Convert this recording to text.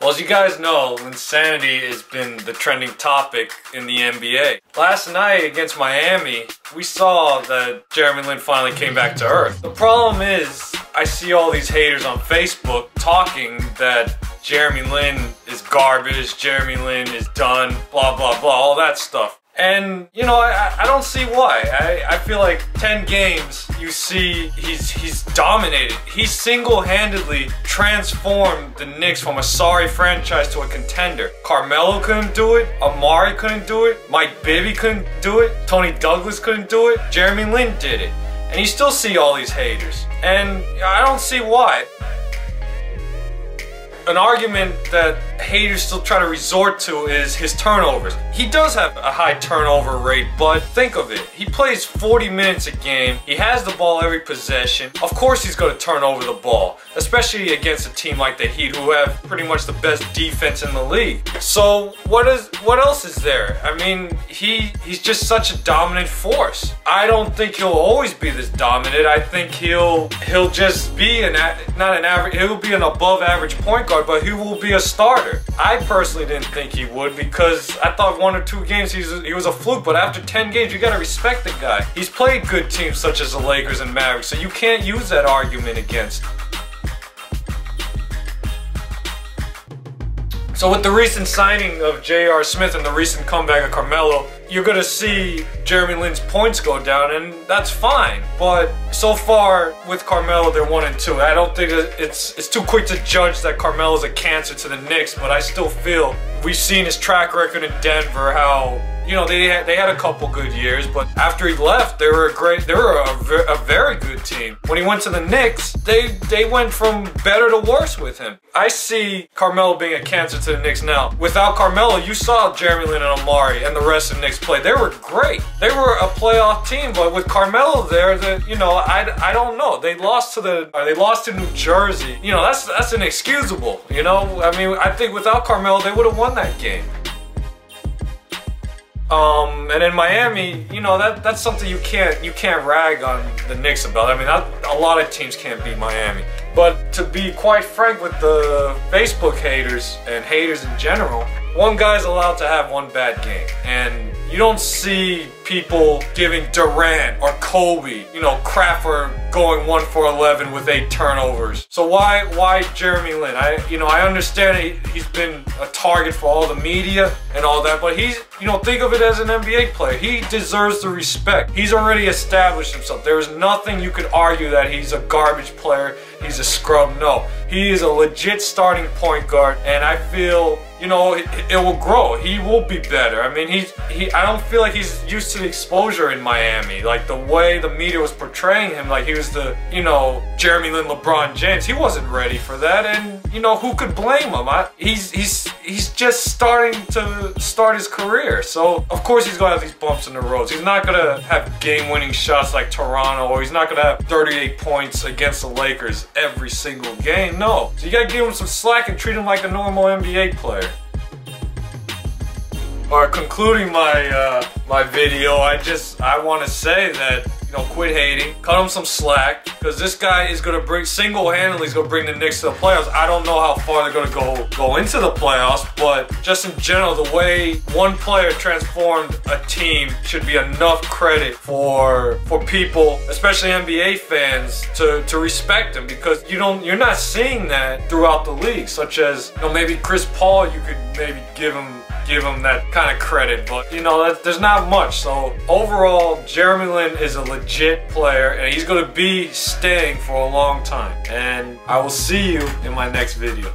Well, as you guys know, insanity has been the trending topic in the NBA. Last night against Miami, we saw that Jeremy Lin finally came back to earth. The problem is, I see all these haters on Facebook talking that Jeremy Lin is garbage, Jeremy Lin is done, blah blah blah, all that stuff. And, you know, I don't see why. I feel like 10 games, you see he's dominated. He single-handedly transformed the Knicks from a sorry franchise to a contender. Carmelo couldn't do it. Amari couldn't do it. Mike Bibby couldn't do it. Tony Douglas couldn't do it. Jeremy Lin did it. And you still see all these haters. And I don't see why. An argument that haters still try to resort to is his turnovers. He does have a high turnover rate, but think of it. He plays 40 minutes a game. He has the ball every possession. Of course he's going to turn over the ball, especially against a team like the Heat, who have pretty much the best defense in the league. So what else is there? I mean, he's just such a dominant force. I don't think he'll always be this dominant. I think he'll just be he'll be an above average point guard, but he will be a starter. I personally didn't think he would, because I thought 1 or 2 games he was a fluke, but after 10 games you gotta respect the guy. He's played good teams such as the Lakers and Mavericks, so you can't use that argument against him. So with the recent signing of J.R. Smith and the recent comeback of Carmelo, you're gonna see Jeremy Lin's points go down, and that's fine. But so far with Carmelo, they're 1 and 2. I don't think it's too quick to judge that Carmelo's a cancer to the Knicks, but I still feel we've seen his track record in Denver, how, you know, they had a couple good years, but after he left, they were a very good team. When he went to the Knicks, they went from better to worse with him. I see Carmelo being a cancer to the Knicks now. Without Carmelo, you saw Jeremy Lin and Amari and the rest of the Knicks play. They were great. They were a playoff team, but with Carmelo there, you know, I don't know. They lost to New Jersey. You know, that's inexcusable. You know, I mean, I think without Carmelo, they would have won that game. And in Miami, you know, that's something you can't rag on the Knicks about. I mean, a lot of teams can't beat Miami. But to be quite frank with the Facebook haters and haters in general, one guy's allowed to have one bad game. And you don't see people giving Durant or Kobe, you know, crap for going 1 for 11 with 8 turnovers. So why Jeremy Lin? I understand he's been a target for all the media and all that, but he's, you know, think of it as an NBA player. He deserves the respect. He's already established himself. There is nothing you could argue that he's a garbage player, he's a scrub. No, he is a legit starting point guard, and I feel, you know, it will grow. He will be better. I mean, I don't feel like he's used to the exposure in Miami. Like, the way the media was portraying him, like he was the, you know, Jeremy Lin, LeBron James. He wasn't ready for that, and, you know, who could blame him? He's just starting to start his career, so of course he's gonna have these bumps in the road. He's not gonna have game-winning shots like Toronto, or he's not gonna have 38 points against the Lakers every single game. No, so you gotta give him some slack and treat him like a normal NBA player. Alright, concluding my video, I want to say that, you know, quit hating, cut him some slack, because this guy is going to bring, single-handedly, is going to bring the Knicks to the playoffs. I don't know how far they're going to go into the playoffs, but just in general, the way one player transformed a team should be enough credit for people, especially NBA fans, to respect him, because you're not seeing that throughout the league, such as, you know, maybe Chris Paul, you could maybe give him that kind of credit, but, you know, there's not much. So overall, Jeremy Lin is a legit player, and he's going to be staying for a long time. And I will see you in my next video.